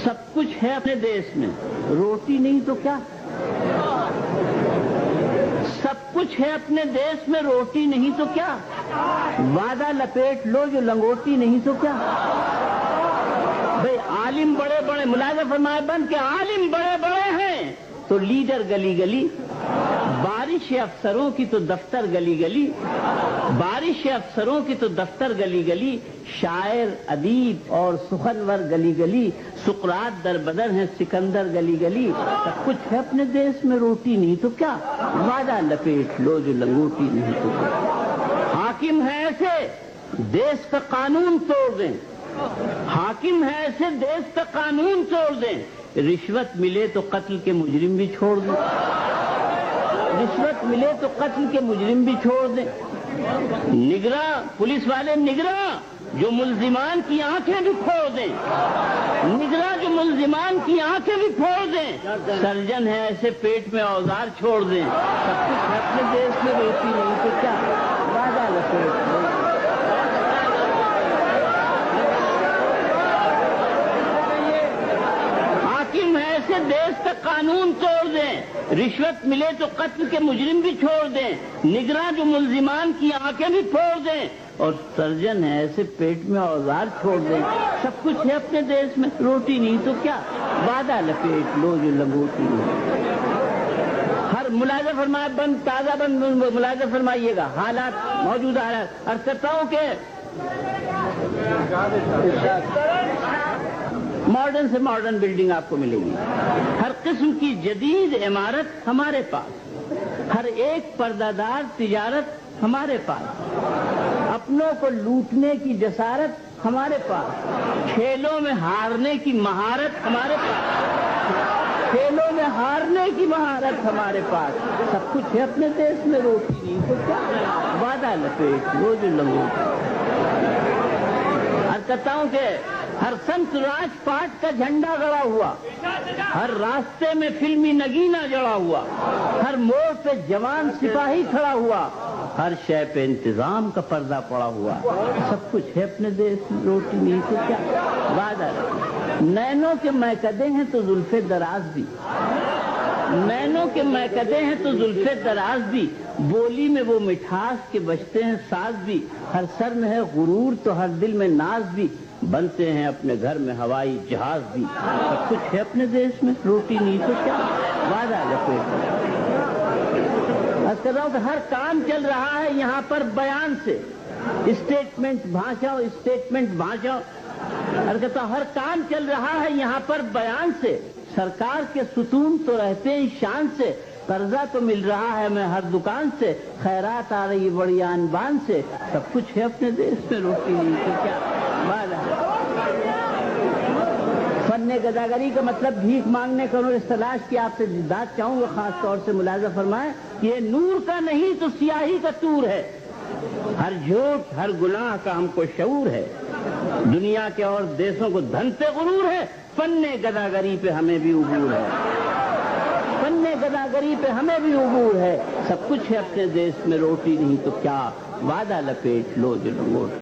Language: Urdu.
سب کچھ ہے اپنے دیش میں، روٹی نہیں تو کیا؟ سب کچھ ہے اپنے دیش میں، روٹی نہیں تو کیا؟ وعدہ لپیٹ لو جو لنگوٹی نہیں تو کیا؟ بھئی عالم بڑے بڑے، ملاحظہ فرمائے بند کہ عالم بڑے بڑے ہیں تو لیڈر گلی گلی، بارش افسروں کی تو دفتر گلی گلی، بارش افسروں کی تو دفتر گلی گلی، شاعر ادیب اور سخنور گلی گلی، سقراط در بدر ہیں سکندر گلی گلی، سب کچھ ہے اپنے دیش میں، روٹی نہیں تو کیا؟ وعدہ لپیٹ لو جو لنگوٹی نہیں تو کیا؟ حاکم ہے ایسے دیش کا قانون توڑ دیں، حاکم ہے ایسے دیش کا قانون توڑ دیں، رشوت ملے تو قتل کے مجرم بھی چھوڑ دیں، رشوت ملے تو قتل کے مجرم بھی چھوڑ دیں، نگراں پولیس والے نگراں جو ملزمان کی آنکھیں بھی پھوڑ دیں، نگراں جو ملزمان کی آنکھیں بھی پھوڑ دیں، سرجن ہے ایسے پیٹ میں اوزار چھوڑ دیں، سب کچھ اپنے دیش میں، روٹی نہیں تو کیا؟ وعدہ لپیٹ لو۔ حاکم ہے ایسے دیش کا قانون توڑ دیں، رشوت ملے تو قتل کے مجرم بھی چھوڑ دیں، نگراں جو ملزمان کی آنکھیں بھی پھوڑ دیں، اور سرجن ہے ایسے پیٹ میں اوزار چھوڑ دیں، سب کچھ ہے اپنے دیش میں، روٹی نہیں تو کیا؟ وعدہ لپیٹ لو جو لنگوٹی نہیں۔ ہر ملاحظہ فرمائے بند، تازہ بند ملاحظہ فرمائیے گا، حالات موجودہ حالات، عرض کرتا ہوں کہ ماڈرن سے ماڈرن بلڈنگ آپ کو ملے گی، ہر قسم کی جدید عمارت ہمارے پاس، ہر ایک پردہ دار تجارت ہمارے پاس، اپنوں کو لوٹنے کی جسارت ہمارے پاس، کھیلوں میں ہارنے کی مہارت ہمارے پاس، کھیلوں میں ہارنے کی مہارت ہمارے پاس، سب کچھ ہے اپنے دیش میں، روٹی نہیں تو کیا؟ وعدہ لپیٹ لو جو لنگوٹی۔ عرض کرتا ہوں کہ ہر سمت راج پاٹ کا جھنڈا گڑا ہوا، ہر راستے میں فلمی نگینہ جڑا ہوا، ہر موڑ پہ جوان سپاہی کھڑا ہوا، ہر شے پہ انتظام کا پردہ پڑا ہوا، سب کچھ ہے اپنے دیش میں، روٹی نہیں تو کیا؟ وعدہ نینوں کے میکدے ہیں تو زلف دراز بھی، نینوں کے میکدے ہیں تو زلف دراز بھی، بولی میں وہ مٹھاس کے بجتے ہیں ساز بھی، ہر سر میں ہے غرور تو ہر دل میں ناز بھی، بنتے ہیں اپنے گھر میں ہوائی جہاز بھی، سب کچھ ہے اپنے دیش میں، روٹی نہیں تو کیا؟ وعدہ لپیٹ لو۔ عرض کر رہا ہوں کہ ہر کام چل رہا ہے یہاں پر بیان سے، اسٹیٹمنٹ بھاشا، اسٹیٹمنٹ بھاشا، عرض کرتا ہوں ہر کام چل رہا ہے یہاں پر بیان سے، سرکار کے ستون تو رہتے ہیں شان سے، قرضہ تو مل رہا ہے ہمیں ہر دکان سے، خیرات آ رہی بڑی آن بان سے، سب کچھ ہے اپنے دیش میں، روٹی نہیں تو کیا؟ فن گداگری کا مطلب بھیک مانگنے کا انہوں نے تلاش کی، آپ سے بات چاہوں گا خاص طور سے ملاحظہ فرمائیں کہ یہ نور کا نہیں تو سیاہی کا طور ہے، ہر جھوٹ ہر گناہ کا ہم کو شعور ہے، دنیا کے اور دیشوں کو دھن پہ غرور ہے، فن گداگری پہ ہمیں بھی عبور ہے، فن گداگری پہ ہمیں بھی عبور ہے، سب کچھ ہے اپنے دیش میں، روٹی نہیں تو کیا؟ وعدہ لپیٹ لو جو لنگوٹی۔